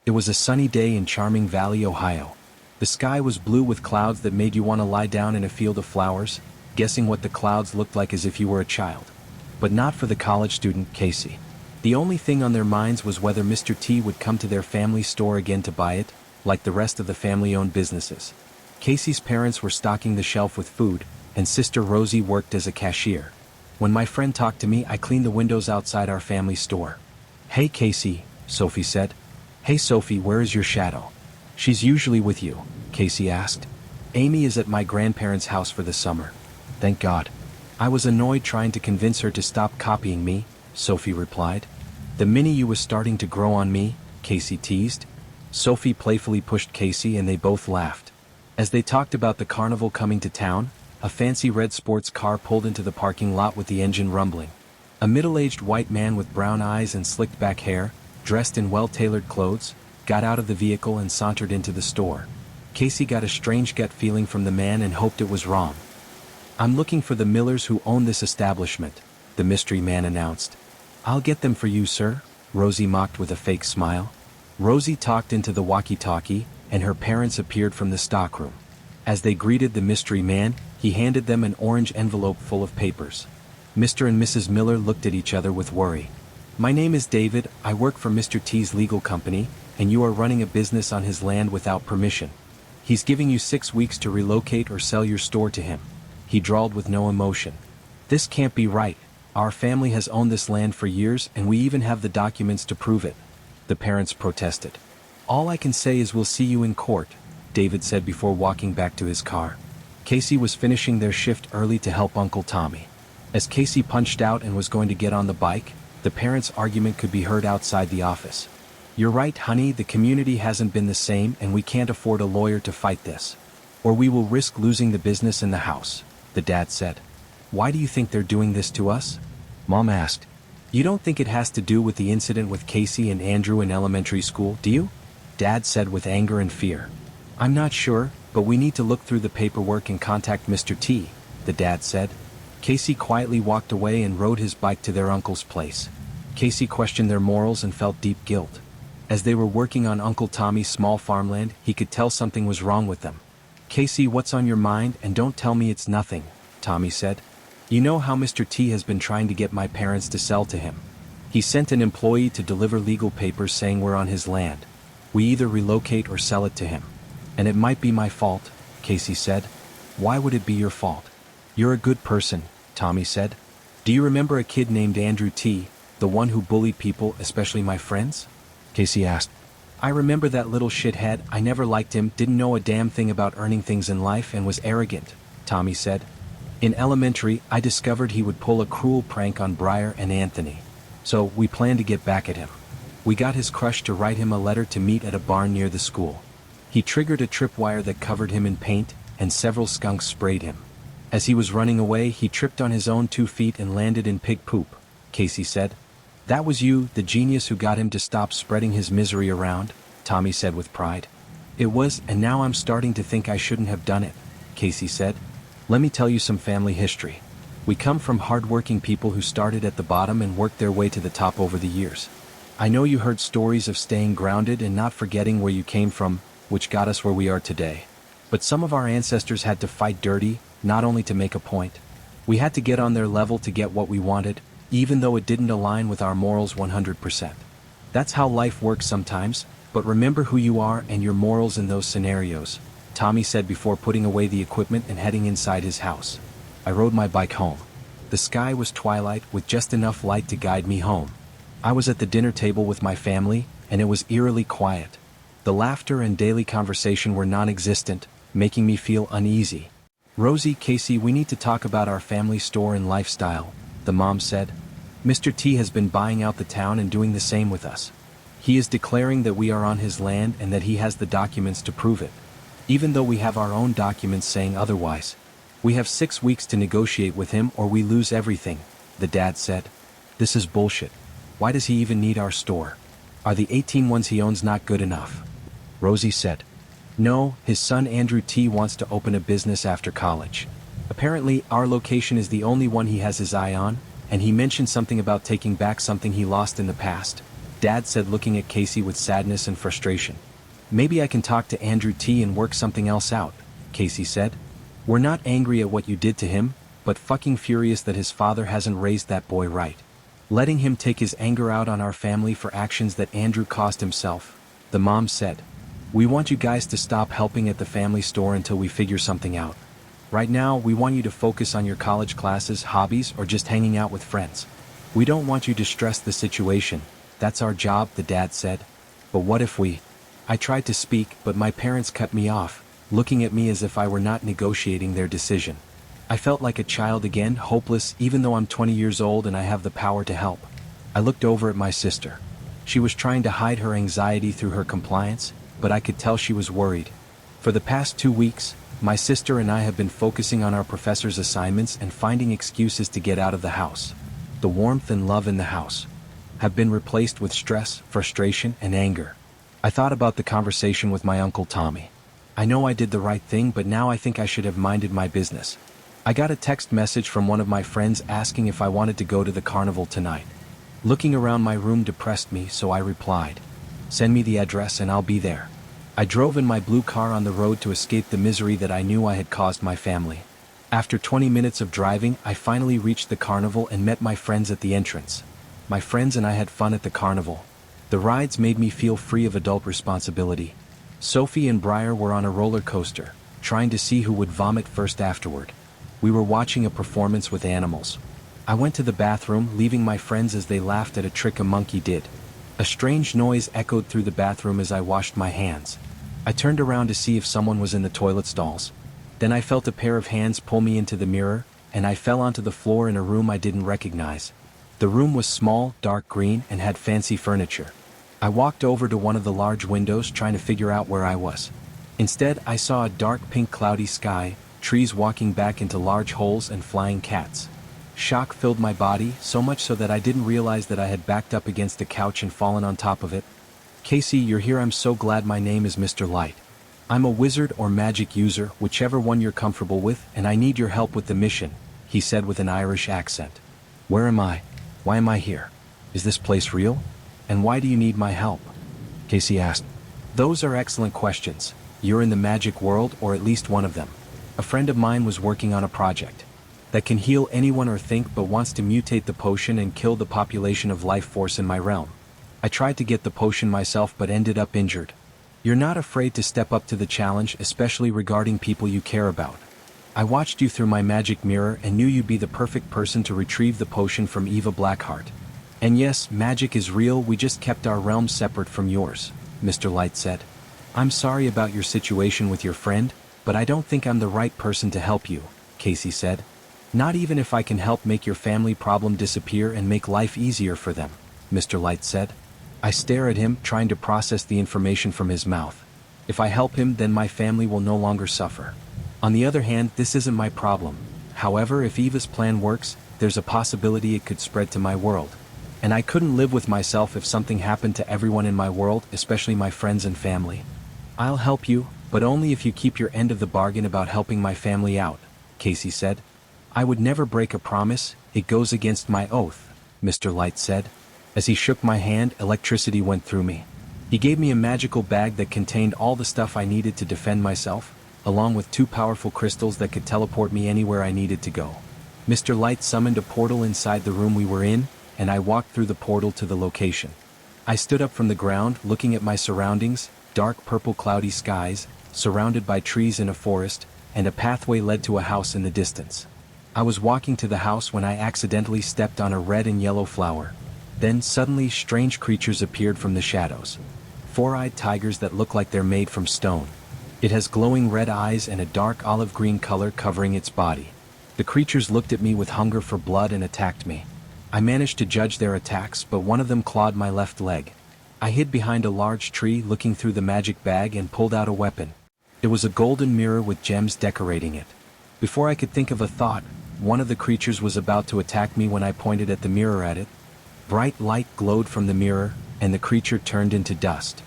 It was a sunny day in charming Valley, Ohio. The sky was blue with clouds that made you want to lie down in a field of flowers, guessing what the clouds looked like as if you were a child. But not for the college student, Casey. The only thing on their minds was whether Mr. T would come to their family store again to buy it, like the rest of the family-owned businesses. Casey's parents were stocking the shelf with food, and Sister Rosie worked as a cashier. When my friend talked to me, I cleaned the windows outside our family store. "Hey Casey," Sophie said. "Hey Sophie, where is your shadow?" "She's usually with you," Casey asked. "Amy is at my grandparents' house for the summer." "Thank God." "I was annoyed trying to convince her to stop copying me," Sophie replied. "The mini you was starting to grow on me," Casey teased. Sophie playfully pushed Casey and they both laughed. As they talked about the carnival coming to town, a fancy red sports car pulled into the parking lot with the engine rumbling. A middle-aged white man with brown eyes and slicked back hair, dressed in well-tailored clothes, got out of the vehicle and sauntered into the store. Casey got a strange gut feeling from the man and hoped it was wrong. "I'm looking for the Millers who own this establishment," the mystery man announced. "I'll get them for you, sir," Rosie mocked with a fake smile. Rosie talked into the walkie-talkie, and her parents appeared from the stockroom. As they greeted the mystery man, he handed them an orange envelope full of papers. Mr. and Mrs. Miller looked at each other with worry. "My name is David, I work for Mr. T's legal company, and you are running a business on his land without permission. He's giving you 6 weeks to relocate or sell your store to him," he drawled with no emotion. "This can't be right. Our family has owned this land for years and we even have the documents to prove it," the parents protested. "All I can say is we'll see you in court," David said before walking back to his car. Casey was finishing their shift early to help Uncle Tommy. As Casey punched out and was going to get on the bike, the parents' argument could be heard outside the office. "You're right, honey, the community hasn't been the same and we can't afford a lawyer to fight this. Or we will risk losing the business and the house," the dad said. "Why do you think they're doing this to us?" Mom asked. "You don't think it has to do with the incident with Casey and Andrew in elementary school, do you?" Dad said with anger and fear. "I'm not sure, but we need to look through the paperwork and contact Mr. T," the dad said. Casey quietly walked away and rode his bike to their uncle's place. Casey questioned their morals and felt deep guilt. As they were working on Uncle Tommy's small farmland, he could tell something was wrong with them. "Casey, what's on your mind, and don't tell me it's nothing," Tommy said. "You know how Mr. T has been trying to get my parents to sell to him. He sent an employee to deliver legal papers saying we're on his land. We either relocate or sell it to him. And it might be my fault," Casey said. "Why would it be your fault? You're a good person," Tommy said. "Do you remember a kid named Andrew T, the one who bullied people, especially my friends?" Casey asked. "I remember that little shithead. I never liked him, didn't know a damn thing about earning things in life and was arrogant," Tommy said. "In elementary, I discovered he would pull a cruel prank on Briar and Anthony. So, we planned to get back at him. We got his crush to write him a letter to meet at a barn near the school. He triggered a tripwire that covered him in paint, and several skunks sprayed him. As he was running away, he tripped on his own 2 feet and landed in pig poop," Casey said. "That was you, the genius who got him to stop spreading his misery around," Tommy said with pride. "It was, and now I'm starting to think I shouldn't have done it," Casey said. "Let me tell you some family history. We come from hard-working people who started at the bottom and worked their way to the top over the years. I know you heard stories of staying grounded and not forgetting where you came from, which got us where we are today. But some of our ancestors had to fight dirty, not only to make a point. We had to get on their level to get what we wanted, even though it didn't align with our morals 100%. That's how life works sometimes, but remember who you are and your morals in those scenarios," Tommy said before putting away the equipment and heading inside his house. I rode my bike home. The sky was twilight with just enough light to guide me home. I was at the dinner table with my family, and it was eerily quiet. The laughter and daily conversation were non-existent, making me feel uneasy. "Rosie, Casey, we need to talk about our family store and lifestyle," the mom said. "Mr. T has been buying out the town and doing the same with us. He is declaring that we are on his land and that he has the documents to prove it. Even though we have our own documents saying otherwise. We have 6 weeks to negotiate with him or we lose everything," the dad said. "This is bullshit. Why does he even need our store? Are the 18 ones he owns not good enough?" Rosie said. "No, his son Andrew T wants to open a business after college. Apparently, our location is the only one he has his eye on, and he mentioned something about taking back something he lost in the past," Dad said, looking at Casey with sadness and frustration. Maybe I can talk to Andrew T and work something else out, Casey said. We're not angry at what you did to him, but fucking furious that his father hasn't raised that boy right. Letting him take his anger out on our family for actions that Andrew caused himself, the mom said. We want you guys to stop helping at the family store until we figure something out. Right now, we want you to focus on your college classes, hobbies, or just hanging out with friends. We don't want you to stress the situation. That's our job, the dad said. But what if we... I tried to speak, but my parents cut me off, looking at me as if I were not negotiating their decision. I felt like a child again, hopeless, even though I'm 20 years old and I have the power to help. I looked over at my sister. She was trying to hide her anxiety through her compliance, but I could tell she was worried. For the past 2 weeks, my sister and I have been focusing on our professor's assignments and finding excuses to get out of the house. The warmth and love in the house have been replaced with stress, frustration, and anger. I thought about the conversation with my Uncle Tommy. I know I did the right thing, but now I think I should have minded my business. I got a text message from one of my friends asking if I wanted to go to the carnival tonight. Looking around my room depressed me, so I replied, "Send me the address and I'll be there." I drove in my blue car on the road to escape the misery that I knew I had caused my family. After 20 minutes of driving, I finally reached the carnival and met my friends at the entrance. My friends and I had fun at the carnival. The rides made me feel free of adult responsibility. Sophie and Briar were on a roller coaster, trying to see who would vomit first afterward. We were watching a performance with animals. I went to the bathroom, leaving my friends as they laughed at a trick a monkey did. A strange noise echoed through the bathroom as I washed my hands. I turned around to see if someone was in the toilet stalls. Then I felt a pair of hands pull me into the mirror, and I fell onto the floor in a room I didn't recognize. The room was small, dark green, and had fancy furniture. I walked over to one of the large windows trying to figure out where I was. Instead, I saw a dark pink cloudy sky, trees walking back into large holes, and flying cats. Shock filled my body, so much so that I didn't realize that I had backed up against the couch and fallen on top of it. "Casey, you're here. I'm so glad. My name is Mr. Light. I'm a wizard or magic user, whichever one you're comfortable with, and I need your help with the mission," he said with an Irish accent. "Where am I? Why am I here? Is this place real? And why do you need my help?" Casey asked. "Those are excellent questions. You're in the magic world, or at least one of them. A friend of mine was working on a project that can heal anyone or think, but wants to mutate the potion and kill the population of life force in my realm. I tried to get the potion myself but ended up injured. You're not afraid to step up to the challenge, especially regarding people you care about. I watched you through my magic mirror and knew you'd be the perfect person to retrieve the potion from Eva Blackheart. And yes, magic is real, we just kept our realms separate from yours," Mr. Light said. "I'm sorry about your situation with your friend, but I don't think I'm the right person to help you," Casey said. "Not even if I can help make your family problem disappear and make life easier for them," Mr. Light said. I stare at him, trying to process the information from his mouth. If I help him, then my family will no longer suffer. On the other hand, this isn't my problem. However, if Eva's plan works, there's a possibility it could spread to my world. And I couldn't live with myself if something happened to everyone in my world, especially my friends and family. I'll help you, but only if you keep your end of the bargain about helping my family out," Casey said. "I would never break a promise, it goes against my oath," Mr. Light said. As he shook my hand, electricity went through me. He gave me a magical bag that contained all the stuff I needed to defend myself, along with 2 powerful crystals that could teleport me anywhere I needed to go. Mr. Light summoned a portal inside the room we were in, and I walked through the portal to the location. I stood up from the ground, looking at my surroundings, dark purple cloudy skies, surrounded by trees in a forest, and a pathway led to a house in the distance. I was walking to the house when I accidentally stepped on a red and yellow flower. Then suddenly strange creatures appeared from the shadows. 4-eyed tigers that look like they're made from stone. It has glowing red eyes and a dark olive green color covering its body. The creatures looked at me with hunger for blood and attacked me. I managed to judge their attacks, but one of them clawed my left leg. I hid behind a large tree, looking through the magic bag, and pulled out a weapon. It was a golden mirror with gems decorating it. Before I could think of a thought, one of the creatures was about to attack me when I pointed at the mirror at it. Bright light glowed from the mirror, and the creature turned into dust.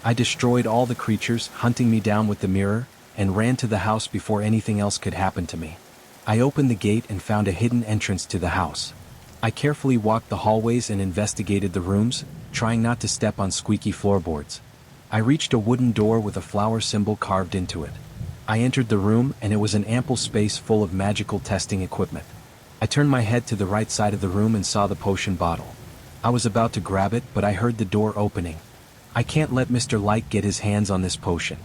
I destroyed all the creatures, hunting me down with the mirror, and ran to the house before anything else could happen to me. I opened the gate and found a hidden entrance to the house. I carefully walked the hallways and investigated the rooms, trying not to step on squeaky floorboards. I reached a wooden door with a flower symbol carved into it. I entered the room and it was an ample space full of magical testing equipment. I turned my head to the right side of the room and saw the potion bottle. I was about to grab it, but I heard the door opening. I can't let Mr. Light get his hands on this potion.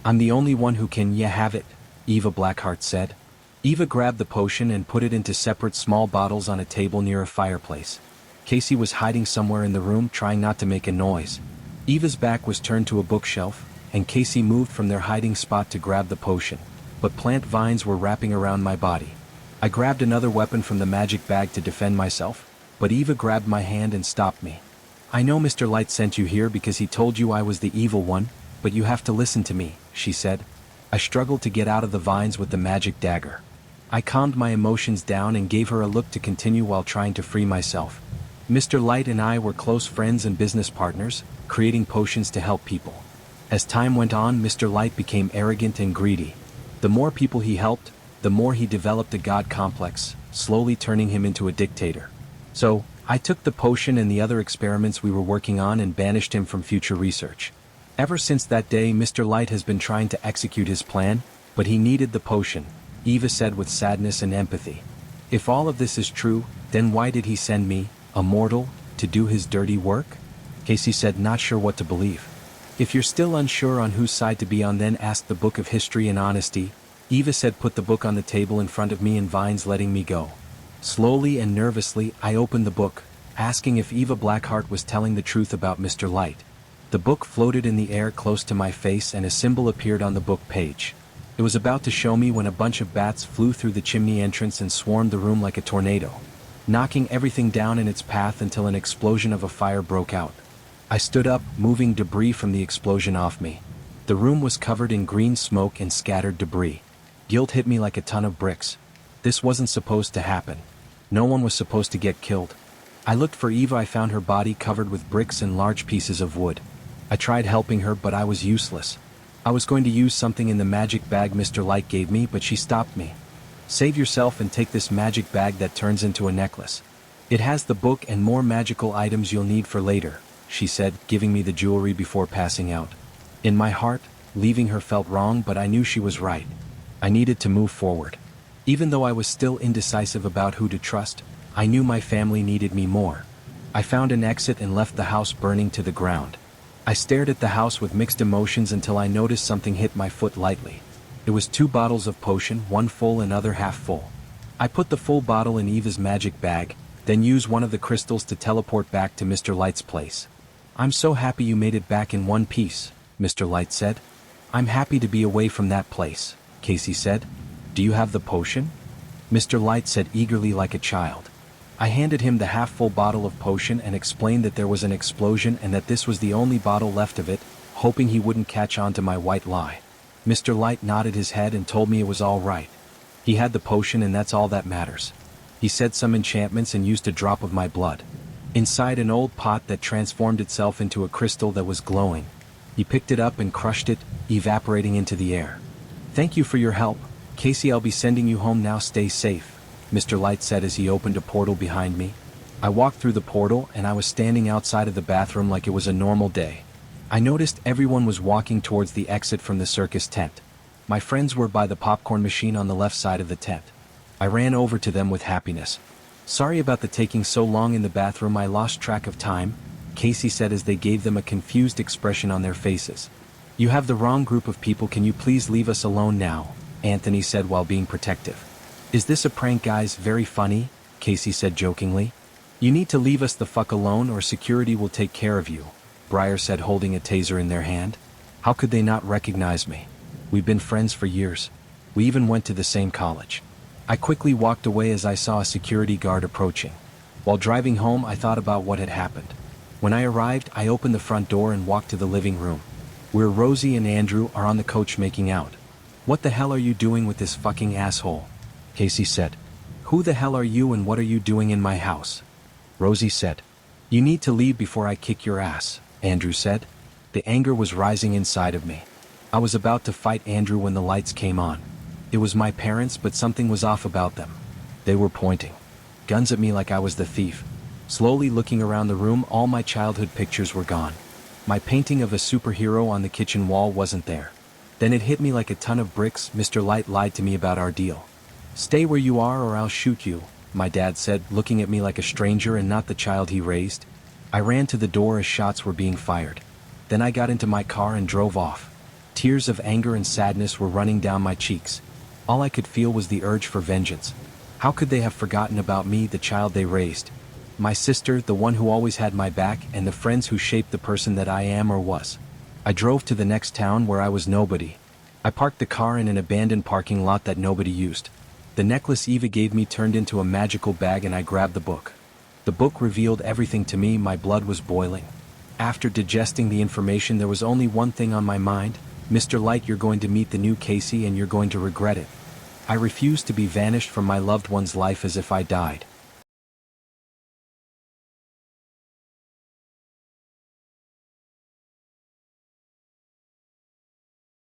I'm the only one who can have it, Eva Blackheart said. Eva grabbed the potion and put it into separate small bottles on a table near a fireplace. Casey was hiding somewhere in the room trying not to make a noise. Eva's back was turned to a bookshelf, and Casey moved from their hiding spot to grab the potion, but plant vines were wrapping around my body. I grabbed another weapon from the magic bag to defend myself, but Eva grabbed my hand and stopped me. I know Mr. Light sent you here because he told you I was the evil one, but you have to listen to me, she said. I struggled to get out of the vines with the magic dagger. I calmed my emotions down and gave her a look to continue while trying to free myself. Mr. Light and I were close friends and business partners, creating potions to help people. As time went on, Mr. Light became arrogant and greedy. The more people he helped, the more he developed a god complex, slowly turning him into a dictator. So, I took the potion and the other experiments we were working on and banished him from future research. Ever since that day, Mr. Light has been trying to execute his plan, but he needed the potion, Eva said with sadness and empathy. If all of this is true, then why did he send me, a mortal, to do his dirty work? Casey said, not sure what to believe. If you're still unsure on whose side to be on, then ask the Book of History and Honesty, Eva said. Put the book on the table in front of me and vines letting me go. Slowly and nervously, I opened the book, asking if Eva Blackheart was telling the truth about Mr. Light. The book floated in the air close to my face and a symbol appeared on the book page. It was about to show me when a bunch of bats flew through the chimney entrance and swarmed the room like a tornado, knocking everything down in its path until an explosion of a fire broke out. I stood up, moving debris from the explosion off me. The room was covered in green smoke and scattered debris. Guilt hit me like a ton of bricks. This wasn't supposed to happen. No one was supposed to get killed. I looked for Eva. I found her body covered with bricks and large pieces of wood. I tried helping her, but I was useless. I was going to use something in the magic bag Mr. Light gave me, but she stopped me. Save yourself and take this magic bag that turns into a necklace. It has the book and more magical items you'll need for later, she said, giving me the jewelry before passing out. In my heart, leaving her felt wrong, but I knew she was right. I needed to move forward. Even though I was still indecisive about who to trust, I knew my family needed me more. I found an exit and left the house burning to the ground. I stared at the house with mixed emotions until I noticed something hit my foot lightly. It was 2 bottles of potion, one full and other half full. I put the full bottle in Eva's magic bag, then used one of the crystals to teleport back to Mr. Light's place. I'm so happy you made it back in one piece, Mr. Light said. I'm happy to be away from that place, Casey said. Do you have the potion? Mr. Light said eagerly like a child. I handed him the half-full bottle of potion and explained that there was an explosion and that this was the only bottle left of it, hoping he wouldn't catch on to my white lie. Mr. Light nodded his head and told me it was all right. He had the potion and that's all that matters. He said some enchantments and used a drop of my blood inside an old pot that transformed itself into a crystal that was glowing. He picked it up and crushed it, evaporating into the air. Thank you for your help, Casey. I'll be sending you home now. Stay safe, Mr. Light said as he opened a portal behind me. I walked through the portal and I was standing outside of the bathroom like it was a normal day. I noticed everyone was walking towards the exit from the circus tent. My friends were by the popcorn machine on the left side of the tent. I ran over to them with happiness. Sorry about the taking so long in the bathroom. I lost track of time, Casey said as they gave them a confused expression on their faces. You have the wrong group of people. Can you please leave us alone now? Anthony said while being protective. Is this a prank, guys? Very funny, Casey said jokingly. You need to leave us the fuck alone or security will take care of you, Briar said holding a taser in their hand. How could they not recognize me? We've been friends for years. We even went to the same college. I quickly walked away as I saw a security guard approaching. While driving home, I thought about what had happened. When I arrived, I opened the front door and walked to the living room, where Rosie and Andrew are on the couch making out. What the hell are you doing with this fucking asshole? Casey said. Who the hell are you and what are you doing in my house? Rosie said. You need to leave before I kick your ass, Andrew said. The anger was rising inside of me. I was about to fight Andrew when the lights came on. It was my parents, but something was off about them. They were pointing guns at me like I was the thief. Slowly looking around the room, all my childhood pictures were gone. My painting of a superhero on the kitchen wall wasn't there. Then it hit me like a ton of bricks. Mr. Light lied to me about our deal. "Stay where you are or I'll shoot you," my dad said, looking at me like a stranger and not the child he raised. I ran to the door as shots were being fired. Then I got into my car and drove off. Tears of anger and sadness were running down my cheeks. All I could feel was the urge for vengeance. How could they have forgotten about me, the child they raised? My sister, the one who always had my back, and the friends who shaped the person that I am or was. I drove to the next town where I was nobody. I parked the car in an abandoned parking lot that nobody used. The necklace Eva gave me turned into a magical bag and I grabbed the book. The book revealed everything to me. My blood was boiling. After digesting the information, there was only one thing on my mind. "Mr. Light, you're going to meet the new Casey and you're going to regret it." I refused to be vanished from my loved one's life as if I died.